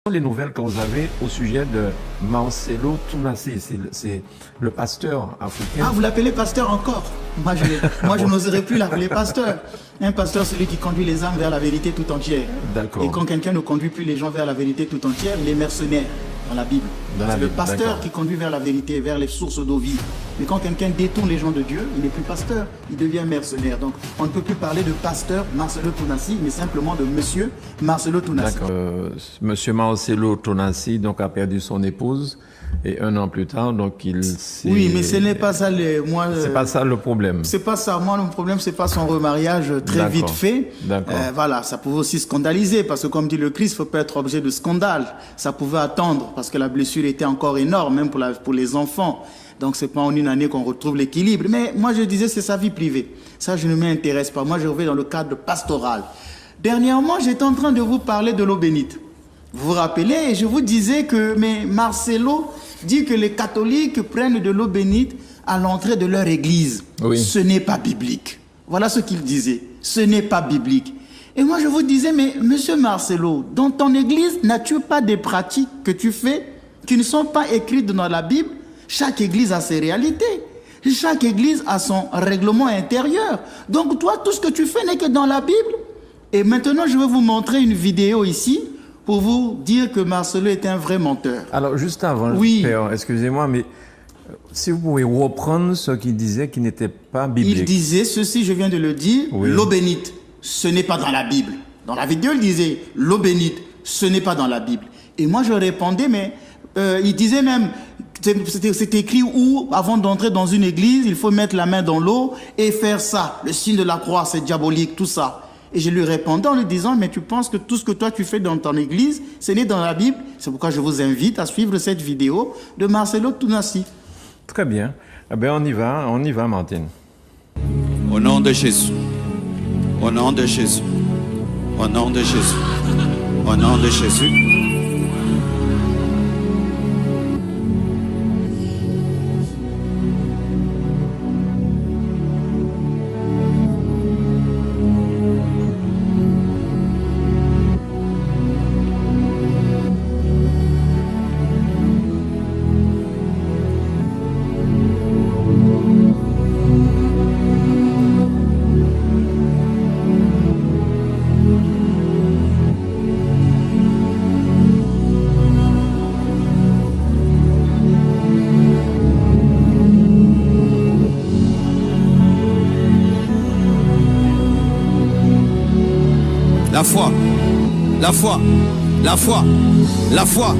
Les nouvelles que vous avez au sujet de Marcelo Tounassi, c'est le pasteur africain. Ah, vous l'appelez pasteur encore? Moi, je n'oserais plus l'appeler pasteur. Un pasteur, celui qui conduit les âmes vers la vérité tout entière. D'accord. Et quand quelqu'un ne conduit plus les gens vers la vérité tout entière, il est mercenaire dans la Bible. C'est le pasteur qui conduit vers la vérité, vers les sources d'eau vive. Mais quand quelqu'un détourne les gens de Dieu, il n'est plus pasteur, il devient mercenaire. Donc, on ne peut plus parler de pasteur Marcelo Tounassi, mais simplement de monsieur Marcelo Tounassi. D'accord. Monsieur Marcelo Tounassi donc, a perdu son épouse. Et un an plus tard, donc il s'est... Oui, mais ce n'est pas ça c'est pas ça le problème. C'est pas ça. Moi, le problème, c'est pas son remariage très vite fait. D'accord. Voilà, ça pouvait aussi scandaliser, parce que comme dit le Christ, il ne faut pas être objet de scandale. Ça pouvait attendre, parce que la blessure était encore énorme, même pour les enfants. Donc, c'est pas en une année qu'on retrouve l'équilibre. Mais moi, je disais, c'est sa vie privée. Ça, je ne m'intéresse pas. Moi, je reviens dans le cadre pastoral. Dernièrement, j'étais en train de vous parler de l'eau bénite. Vous vous rappelez, et je vous disais que mais Marcelo dit que les catholiques prennent de l'eau bénite à l'entrée de leur église. Oui. Ce n'est pas biblique. Voilà ce qu'il disait. Ce n'est pas biblique. Et moi, je vous disais, mais monsieur Marcelo, dans ton église, n'as-tu pas des pratiques que tu fais qui ne sont pas écrites dans la Bible? Chaque église a ses réalités. Chaque église a son règlement intérieur. Donc toi, tout ce que tu fais n'est que dans la Bible. Et maintenant, je vais vous montrer une vidéo ici pour vous dire que Marcelo est un vrai menteur. Alors, juste avant, oui. Père, excusez-moi, mais si vous pouvez reprendre ce qu'il disait qui n'était pas biblique. Il disait ceci, je viens de le dire, oui. L'eau bénite, ce n'est pas dans la Bible. Dans la vidéo, il disait, l'eau bénite, ce n'est pas dans la Bible. Et moi, je répondais, mais il disait même, c'est écrit où, avant d'entrer dans une église, il faut mettre la main dans l'eau et faire ça. Le signe de la croix, c'est diabolique, tout ça. Et je lui répondais en lui disant, mais tu penses que tout ce que toi tu fais dans ton église, ce n'est dans la Bible? C'est pourquoi je vous invite à suivre cette vidéo de Marcelo Tounassi. Très bien. Eh bien, on y va, Martine. Au nom de Jésus, au nom de Jésus, au nom de Jésus, au nom de Jésus. La foi, la foi, la foi, la foi.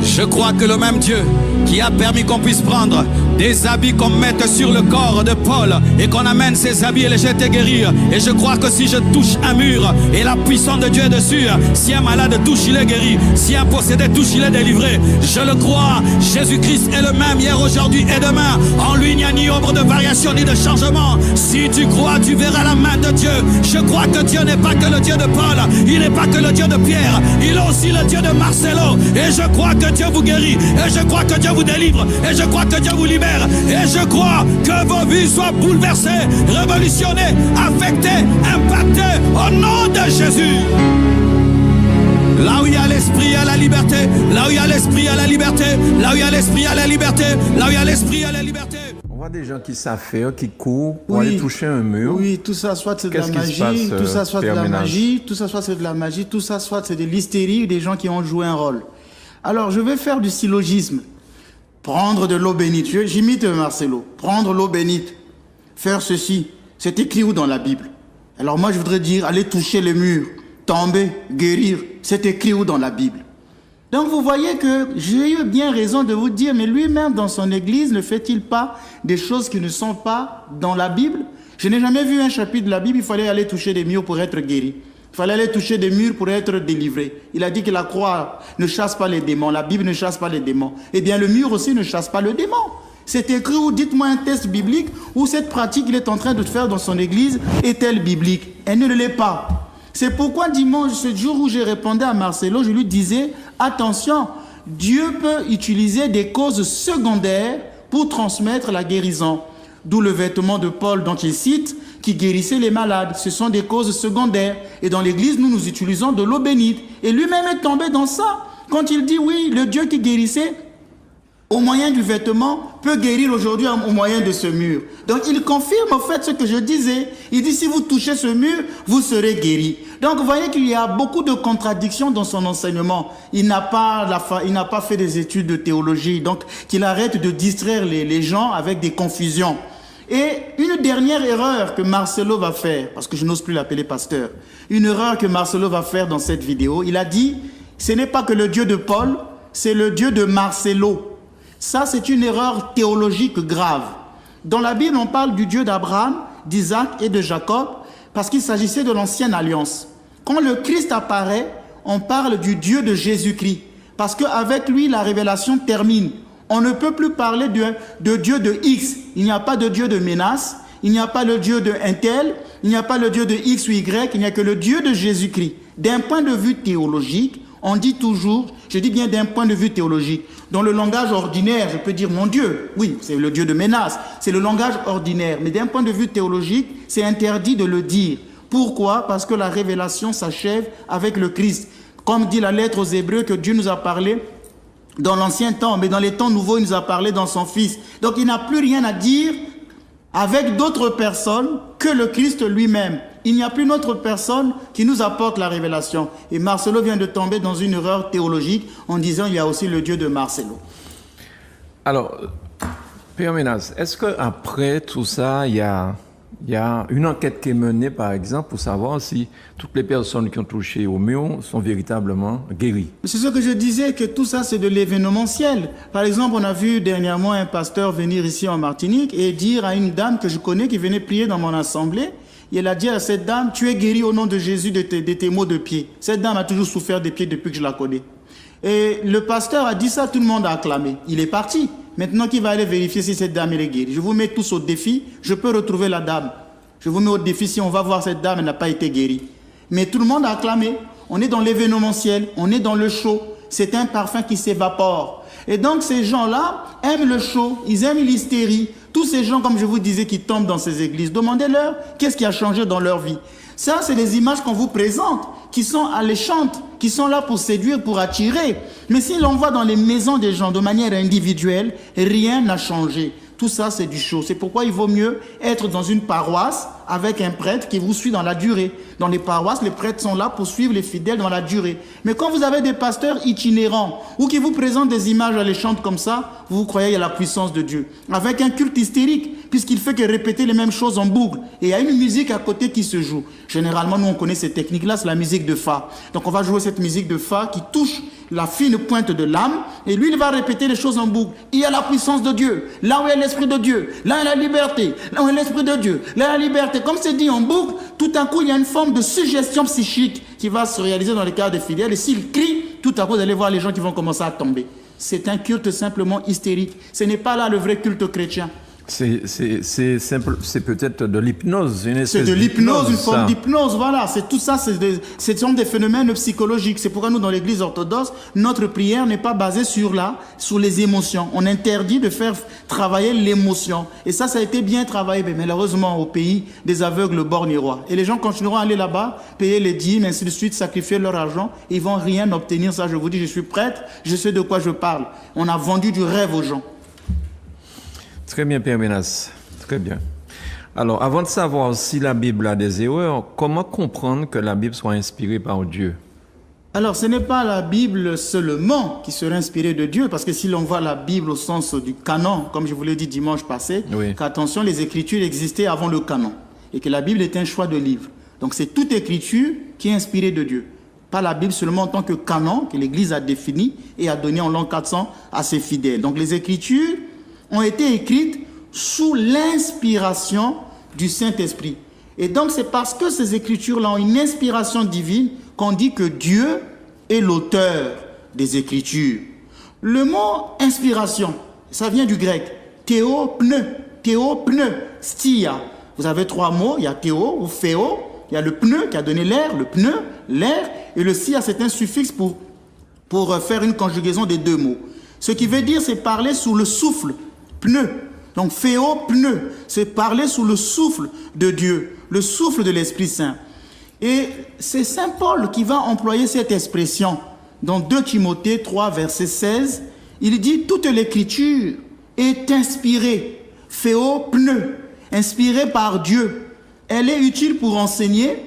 Je crois que le même Dieu qui a permis qu'on puisse prendre des habits qu'on mette sur le corps de Paul et qu'on amène ces habits et les jeter guérir. Et je crois que si je touche un mur et la puissance de Dieu est dessus, si un malade touche, il est guéri. Si un possédé touche, il est délivré. Je le crois, Jésus-Christ est le même hier, aujourd'hui et demain. En lui, il n'y a ni ombre de variation ni de changement. Si tu crois, tu verras la main de Dieu. Je crois que Dieu n'est pas que le Dieu de Paul, il n'est pas que le Dieu de Pierre, il est aussi le Dieu de Marcelo. Et je crois que Dieu vous guérit, et je crois que Dieu vous délivre, et je crois que Dieu vous libère. Et je crois que vos vies soient bouleversées, révolutionnées, affectées, impactées au nom de Jésus. Là où il y a l'esprit, il y a la liberté. Là où il y a l'esprit, il y a la liberté. Là où il y a l'esprit, il y a la liberté. Là où il y a l'esprit, il y a la liberté. On voit des gens qui s'affairent, qui courent pour aller toucher un mur. Oui, tout ça, soit c'est de la magie, tout ça, soit de la magie, tout ça, soit c'est de la magie, tout ça, soit c'est de l'hystérie ou des gens qui ont joué un rôle. Alors, je vais faire du syllogisme. Prendre de l'eau bénite. J'imite Marcelo. Prendre l'eau bénite. Faire ceci. C'est écrit où dans la Bible? Alors moi, je voudrais dire, aller toucher les murs, tomber, guérir. C'est écrit où dans la Bible? Donc vous voyez que j'ai eu bien raison de vous dire, mais lui-même dans son église, ne fait-il pas des choses qui ne sont pas dans la Bible? Je n'ai jamais vu un chapitre de la Bible, il fallait aller toucher des murs pour être guéri. Il fallait aller toucher des murs pour être délivré. Il a dit que la croix ne chasse pas les démons. La Bible ne chasse pas les démons. Eh bien, le mur aussi ne chasse pas le démon. C'est écrit où, dites-moi un test biblique où cette pratique qu'il est en train de faire dans son église est-elle biblique? Elle ne l'est pas. C'est pourquoi dimanche, ce jour où j'ai répondu à Marcelo, je lui disais, attention, Dieu peut utiliser des causes secondaires pour transmettre la guérison. D'où le vêtement de Paul dont il cite, qui guérissait les malades. Ce sont des causes secondaires. Et dans l'église, nous utilisons de l'eau bénite. Et lui-même est tombé dans ça. quand il dit oui, le Dieu qui guérissait au moyen du vêtement peut guérir aujourd'hui au moyen de ce mur. Donc il confirme en fait ce que je disais. Il dit si vous touchez ce mur, vous serez guéris. Donc vous voyez qu'il y a beaucoup de contradictions dans son enseignement. Il n'a pas fait des études de théologie. Donc qu'il arrête de distraire les gens avec des confusions. Et une dernière erreur que Marcelo va faire, parce que je n'ose plus l'appeler pasteur, une erreur que Marcelo va faire dans cette vidéo, il a dit, ce n'est pas que le Dieu de Paul, c'est le Dieu de Marcelo. Ça, c'est une erreur théologique grave. Dans la Bible, on parle du Dieu d'Abraham, d'Isaac et de Jacob, parce qu'il s'agissait de l'ancienne alliance. Quand le Christ apparaît, on parle du Dieu de Jésus-Christ, parce qu'avec lui, la révélation termine. On ne peut plus parler de Dieu de X. Il n'y a pas de Dieu de Ménas, il n'y a pas le Dieu de Intel, il n'y a pas le Dieu de X ou Y, il n'y a que le Dieu de Jésus-Christ. D'un point de vue théologique, on dit toujours, je dis bien d'un point de vue théologique, dans le langage ordinaire, je peux dire mon Dieu, oui, c'est le Dieu de Ménas, c'est le langage ordinaire, mais d'un point de vue théologique, c'est interdit de le dire. Pourquoi? Parce que la révélation s'achève avec le Christ. Comme dit la lettre aux Hébreux que Dieu nous a parlé dans l'ancien temps, mais dans les temps nouveaux, il nous a parlé dans son Fils. Donc il n'a plus rien à dire avec d'autres personnes que le Christ lui-même. Il n'y a plus d'autre personne qui nous apporte la révélation. Et Marcelo vient de tomber dans une erreur théologique en disant il y a aussi le Dieu de Marcelo. Alors, Père Ménas, est-ce qu'après tout ça, il y a une enquête qui est menée, par exemple, pour savoir si toutes les personnes qui ont touché au mur sont véritablement guéries? C'est ce que je disais, que tout ça, c'est de l'événementiel. Par exemple, on a vu dernièrement un pasteur venir ici en Martinique et dire à une dame que je connais qui venait prier dans mon assemblée, il a dit à cette dame, tu es guérie au nom de Jésus de tes maux de pied. Cette dame a toujours souffert des pieds depuis que je la connais. Et le pasteur a dit ça, tout le monde a acclamé. Il est parti. Maintenant, qui va aller vérifier si cette dame est guérie? Je vous mets tous au défi. Je peux retrouver la dame. Je vous mets au défi si on va voir cette dame, elle n'a pas été guérie. Mais tout le monde a acclamé. On est dans l'événementiel, on est dans le show. C'est un parfum qui s'évapore. Et donc, ces gens-là aiment le show, ils aiment l'hystérie. Tous ces gens, comme je vous disais, qui tombent dans ces églises, demandez-leur qu'est-ce qui a changé dans leur vie. Ça, c'est des images qu'on vous présente, qui sont alléchantes, qui sont là pour séduire, pour attirer. Mais si l'on voit dans les maisons des gens de manière individuelle, rien n'a changé. Tout ça, c'est du show. C'est pourquoi il vaut mieux être dans une paroisse avec un prêtre qui vous suit dans la durée. Dans les paroisses, les prêtres sont là pour suivre les fidèles dans la durée. Mais quand vous avez des pasteurs itinérants ou qui vous présentent des images alléchantes comme ça, vous croyez à la puissance de Dieu. Avec un culte hystérique, puisqu'il fait que répéter les mêmes choses en boucle. Et il y a une musique à côté qui se joue. Généralement, nous, on connaît ces techniques-là, c'est la musique de Fa. Donc, on va jouer cette musique de Fa qui touche la fine pointe de l'âme, et lui, il va répéter les choses en boucle. Il y a la puissance de Dieu, là où est l'Esprit de Dieu, là où est la liberté, là où est l'Esprit de Dieu, là où est la liberté. Comme c'est dit en boucle, tout à coup, il y a une forme de suggestion psychique qui va se réaliser dans les cœurs des fidèles, et s'il crie, tout à coup, vous allez voir les gens qui vont commencer à tomber. C'est un culte simplement hystérique. Ce n'est pas là le vrai culte chrétien. C'est peut-être de l'hypnose, c'est de l'hypnose, une forme d'hypnose, voilà. C'est tout ça, ce sont des phénomènes psychologiques. C'est pourquoi nous, dans l'Église orthodoxe, notre prière n'est pas basée sur les émotions. On interdit de faire travailler l'émotion. Et ça a été bien travaillé, mais malheureusement, au pays des aveugles bornérois. Et les gens continueront à aller là-bas, payer les dîmes, ainsi de suite, sacrifier leur argent. Ils vont rien obtenir. Ça, je vous dis, je suis prêtre, je sais de quoi je parle. On a vendu du rêve aux gens. Très bien, Père Ménas. Très bien. Alors, avant de savoir si la Bible a des erreurs, comment comprendre que la Bible soit inspirée par Dieu? Alors, ce n'est pas la Bible seulement qui serait inspirée de Dieu, parce que si l'on voit la Bible au sens du canon, comme je vous l'ai dit dimanche passé, oui, qu'attention, les Écritures existaient avant le canon, et que la Bible est un choix de livre. Donc, c'est toute Écriture qui est inspirée de Dieu. Pas la Bible seulement en tant que canon, que l'Église a défini et a donné en l'an 400 à ses fidèles. Donc, les Écritures ont été écrites sous l'inspiration du Saint-Esprit. Et donc, c'est parce que ces Écritures-là ont une inspiration divine qu'on dit que Dieu est l'auteur des Écritures. Le mot inspiration, ça vient du grec. Théopneu, stia. Vous avez trois mots, il y a théo ou phéo, il y a le pneu qui a donné l'air, le pneu, l'air, et le stia, c'est un suffixe pour faire une conjugaison des deux mots. Ce qui veut dire, c'est parler sous le souffle. Pneu. Donc, phéo, pneu, c'est parler sous le souffle de Dieu, le souffle de l'Esprit Saint. Et c'est Saint Paul qui va employer cette expression dans 2 Timothée 3, verset 16, il dit « Toute l'écriture est inspirée, pneu, inspirée par Dieu. Elle est utile pour enseigner,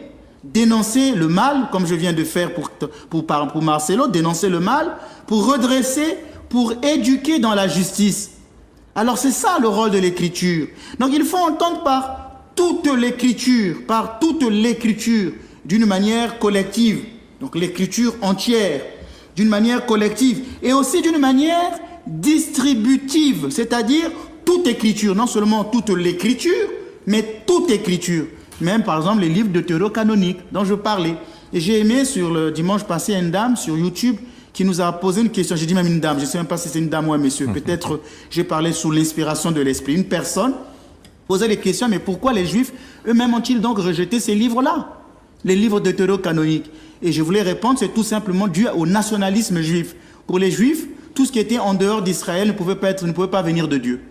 dénoncer le mal, comme je viens de faire pour Marcelo, dénoncer le mal, pour redresser, pour éduquer dans la justice. » Alors c'est ça le rôle de l'écriture. Donc il faut entendre par toute l'écriture, d'une manière collective. Donc l'écriture entière, d'une manière collective et aussi d'une manière distributive, c'est-à-dire toute écriture, non seulement toute l'écriture, mais toute écriture. Même par exemple les livres deutérocanoniques dont je parlais. Et j'ai aimé sur le dimanche passé une dame sur YouTube qui nous a posé une question. J'ai dit même une dame, je ne sais même pas si c'est une dame ou un monsieur. Peut-être j'ai parlé sous l'inspiration de l'esprit. Une personne posait les questions, mais pourquoi les Juifs eux-mêmes ont-ils donc rejeté ces livres-là, les livres deutérocanoniques? Et je voulais répondre, c'est tout simplement dû au nationalisme juif. Pour les Juifs, tout ce qui était en dehors d'Israël ne pouvait pas venir de Dieu.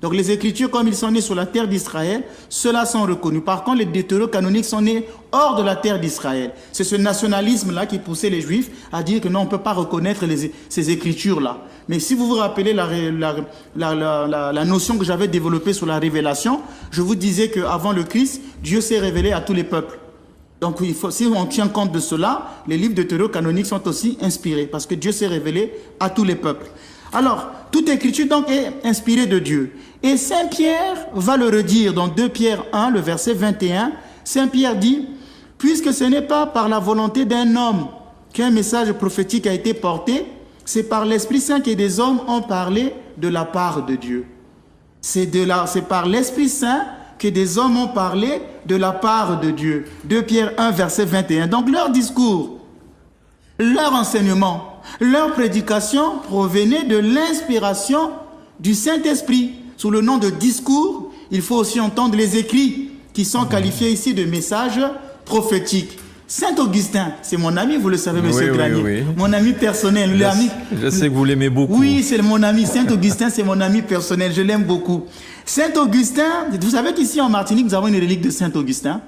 Donc les Écritures, comme ils sont nés sur la terre d'Israël, ceux-là sont reconnus. Par contre, les deutérocanoniques sont nés hors de la terre d'Israël. C'est ce nationalisme-là qui poussait les Juifs à dire que non, on ne peut pas reconnaître ces Écritures-là. Mais si vous vous rappelez la notion que j'avais développée sur la révélation, je vous disais qu'avant le Christ, Dieu s'est révélé à tous les peuples. Donc si on tient compte de cela, les livres deutérocanoniques sont aussi inspirés parce que Dieu s'est révélé à tous les peuples. Alors, toute écriture donc est inspirée de Dieu. Et Saint Pierre va le redire dans 2 Pierre 1, le verset 21. Saint Pierre dit « Puisque ce n'est pas par la volonté d'un homme qu'un message prophétique a été porté, c'est par l'Esprit Saint que des hommes ont parlé de la part de Dieu. » C'est par l'Esprit Saint que des hommes ont parlé de la part de Dieu. 2 Pierre 1, verset 21. Donc leur discours, leur enseignement, leur prédication provenait de l'inspiration du Saint-Esprit. Sous le nom de discours, il faut aussi entendre les écrits qui sont qualifiés ici de messages prophétiques. Saint-Augustin, c'est mon ami, vous le savez, monsieur Granier. Oui. Mon ami personnel. Je sais que vous l'aimez beaucoup. Oui, c'est mon ami. Saint-Augustin, c'est mon ami personnel. Je l'aime beaucoup. Saint-Augustin, vous savez qu'ici en Martinique, nous avons une relique de Saint-Augustin.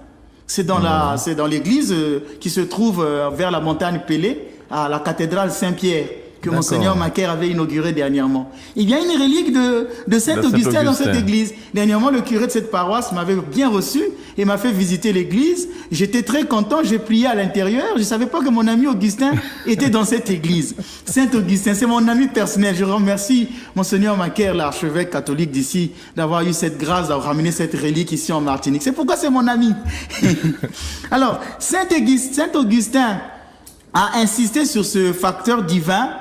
C'est dans l'église qui se trouve vers la montagne Pelée, à la cathédrale Saint-Pierre, que Monseigneur Macaire avait inaugurée dernièrement. Il y a une relique de Saint-Augustin dans cette église. Dernièrement, le curé de cette paroisse m'avait bien reçu et m'a fait visiter l'église. J'étais très content, j'ai prié à l'intérieur. Je ne savais pas que mon ami Augustin était dans cette église. Saint-Augustin, c'est mon ami personnel. Je remercie Monseigneur Macaire, l'archevêque catholique d'ici, d'avoir eu cette grâce, d'avoir ramené cette relique ici en Martinique. C'est pourquoi c'est mon ami. Alors, Saint-Augustin a insisté sur ce facteur divin.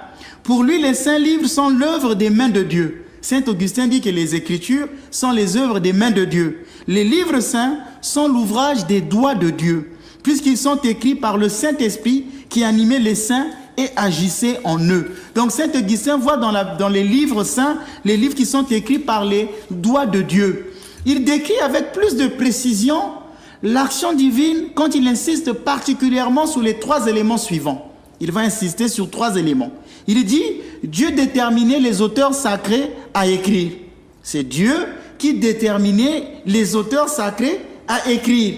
Pour lui, les saints livres sont l'œuvre des mains de Dieu. Saint Augustin dit que les Écritures sont les œuvres des mains de Dieu. Les livres saints sont l'ouvrage des doigts de Dieu, puisqu'ils sont écrits par le Saint-Esprit qui animait les saints et agissait en eux. Donc Saint Augustin voit dans les livres saints, les livres qui sont écrits par les doigts de Dieu. Il décrit avec plus de précision l'action divine quand il insiste particulièrement sur les 3 éléments suivants. Il va insister sur 3 éléments. Il dit, Dieu déterminait les auteurs sacrés à écrire. C'est Dieu qui déterminait les auteurs sacrés à écrire.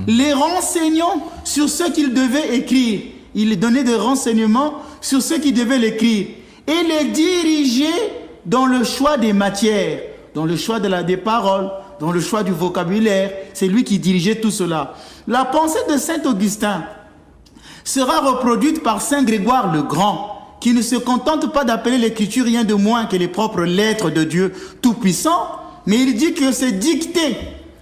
Les renseignant sur ce qu'ils devaient écrire. Il donnait des renseignements sur ce qu'ils devaient l'écrire. Et les diriger dans le choix des matières, dans le choix des paroles, dans le choix du vocabulaire. C'est lui qui dirigeait tout cela. La pensée de Saint Augustin sera reproduite par Saint Grégoire le Grand, qui ne se contente pas d'appeler l'écriture rien de moins que les propres lettres de Dieu Tout-Puissant, mais il dit que c'est dicté.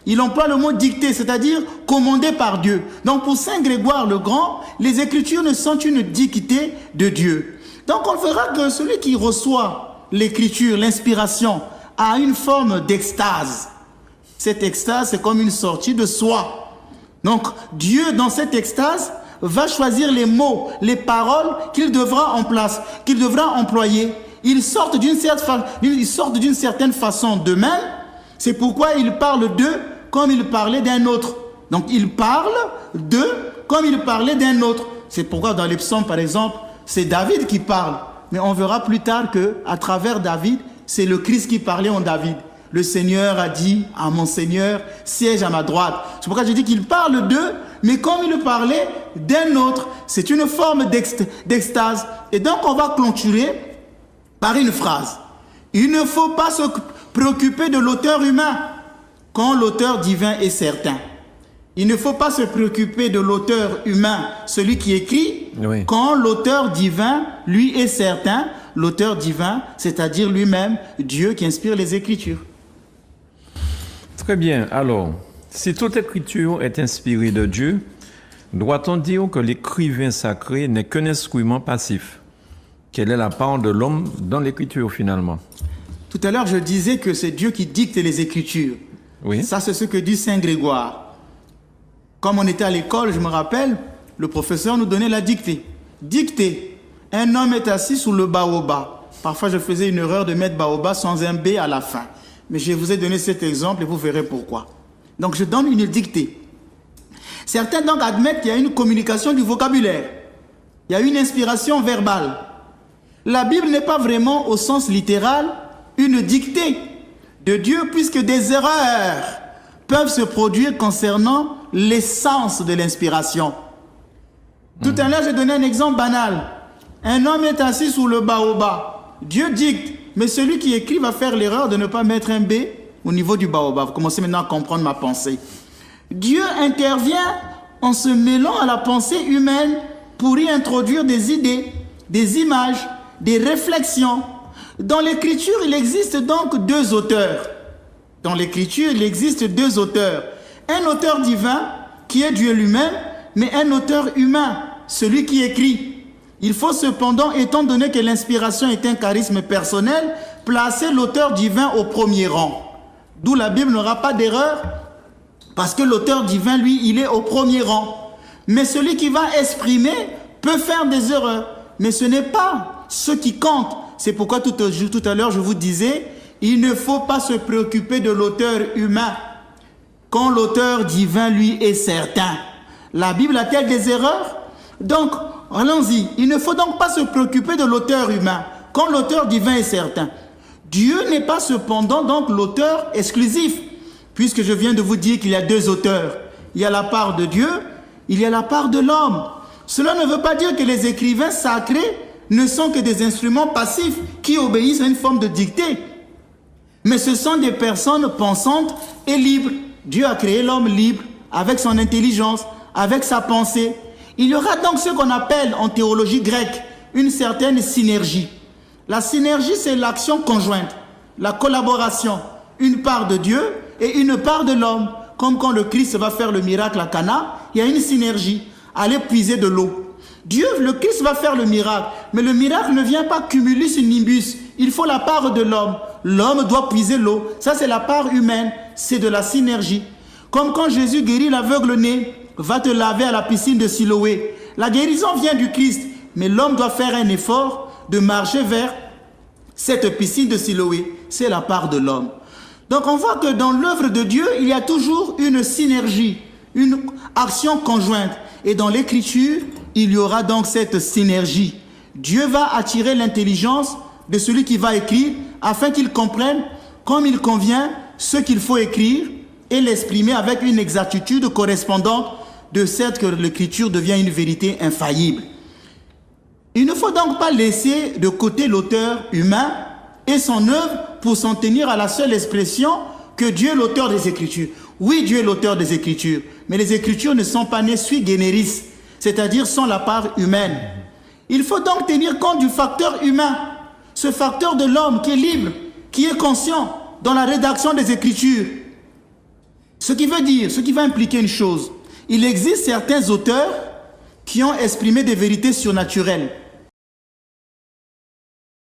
Il emploie le mot dicté, c'est-à-dire commandé par Dieu. Donc pour Saint Grégoire le Grand, les Écritures ne sont une dictée de Dieu. Donc on verra que celui qui reçoit l'écriture, l'inspiration, a une forme d'extase. Cette extase, c'est comme une sortie de soi. Donc Dieu, dans cette extase, va choisir les mots, les paroles qu'il devra employer. Ils sortent d'une certaine façon d'eux-mêmes. C'est pourquoi il parle d'eux comme il parlait d'un autre. Donc il parle d'eux comme il parlait d'un autre. C'est pourquoi dans les psaumes, par exemple, c'est David qui parle. Mais on verra plus tard qu'à travers David, c'est le Christ qui parlait en David. le Seigneur a dit à mon Seigneur, siège à ma droite. C'est pourquoi je dis qu'il parle d'eux, mais comme il parlait d'un autre, c'est une forme d'extase. Et donc on va clôturer par une phrase. Il ne faut pas se préoccuper de l'auteur humain quand l'auteur divin est certain. Il ne faut pas se préoccuper de l'auteur humain, celui qui écrit, oui, quand l'auteur divin, lui, est certain. L'auteur divin, c'est-à-dire lui-même, Dieu qui inspire les Écritures. Très bien. Alors, si toute écriture est inspirée de Dieu, doit-on dire que l'écrivain sacré n'est qu'un instrument passif? Quelle est la part de l'homme dans l'écriture finalement? Tout à l'heure, je disais que c'est Dieu qui dicte les Écritures. Oui. Ça, c'est ce que dit Saint Grégoire. Comme on était à l'école, je me rappelle, le professeur nous donnait la dictée. Dictée. Un homme est assis sous le baobab. Parfois, je faisais une erreur de mettre baobab sans un B à la fin. Mais je vous ai donné cet exemple et vous verrez pourquoi. Donc, je donne une dictée. Certains donc admettent qu'il y a une communication du vocabulaire. Il y a une inspiration verbale. La Bible n'est pas vraiment, au sens littéral, une dictée de Dieu, puisque des erreurs peuvent se produire concernant l'essence de l'inspiration. Tout à l'heure, j'ai donné un exemple banal. Un homme est assis sous le baobab. Dieu dicte, mais celui qui écrit va faire l'erreur de ne pas mettre un B au niveau du baobab. Vous commencez maintenant à comprendre ma pensée. Dieu intervient en se mêlant à la pensée humaine pour y introduire des idées, des images, des réflexions. Dans l'Écriture, il existe donc deux auteurs. Dans l'Écriture, il existe deux auteurs. Un auteur divin, qui est Dieu lui-même, mais un auteur humain, celui qui écrit. Il faut cependant, étant donné que l'inspiration est un charisme personnel, placer l'auteur divin au premier rang. D'où la Bible n'aura pas d'erreur, parce que l'auteur divin, lui, il est au premier rang. Mais celui qui va exprimer peut faire des erreurs. Mais ce n'est pas ce qui compte. C'est pourquoi tout à l'heure, je vous disais, il ne faut pas se préoccuper de l'auteur humain quand l'auteur divin, lui, est certain. La Bible a-t-elle des erreurs? Donc, allons-y. Il ne faut donc pas se préoccuper de l'auteur humain quand l'auteur divin est certain. Dieu n'est pas cependant donc l'auteur exclusif, puisque je viens de vous dire qu'il y a deux auteurs. Il y a la part de Dieu, il y a la part de l'homme. Cela ne veut pas dire que les écrivains sacrés ne sont que des instruments passifs qui obéissent à une forme de dictée. Mais ce sont des personnes pensantes et libres. Dieu a créé l'homme libre, avec son intelligence, avec sa pensée. Il y aura donc ce qu'on appelle en théologie grecque une certaine synergie. La synergie, c'est l'action conjointe, la collaboration, une part de Dieu et une part de l'homme. Comme quand le Christ va faire le miracle à Cana, il y a une synergie, aller puiser de l'eau. Dieu, le Christ va faire le miracle, mais le miracle ne vient pas cumulus nimbus. Il faut la part de l'homme. L'homme doit puiser l'eau. Ça, c'est la part humaine, c'est de la synergie. Comme quand Jésus guérit l'aveugle-né, va te laver à la piscine de Siloé. La guérison vient du Christ, mais l'homme doit faire un effort de marcher vers cette piscine de Siloé. C'est la part de l'homme. Donc on voit que dans l'œuvre de Dieu, il y a toujours une synergie, une action conjointe. Et dans l'Écriture, il y aura donc cette synergie. Dieu va attirer l'intelligence de celui qui va écrire afin qu'il comprenne comme il convient ce qu'il faut écrire et l'exprimer avec une exactitude correspondante de sorte que l'Écriture devient une vérité infaillible. Il ne faut donc pas laisser de côté l'auteur humain et son œuvre pour s'en tenir à la seule expression que Dieu est l'auteur des Écritures. Oui, Dieu est l'auteur des Écritures, mais les Écritures ne sont pas nées sui generis, c'est-à-dire sans la part humaine. Il faut donc tenir compte du facteur humain, ce facteur de l'homme qui est libre, qui est conscient dans la rédaction des Écritures. Ce qui va impliquer une chose. Il existe certains auteurs qui ont exprimé des vérités surnaturelles.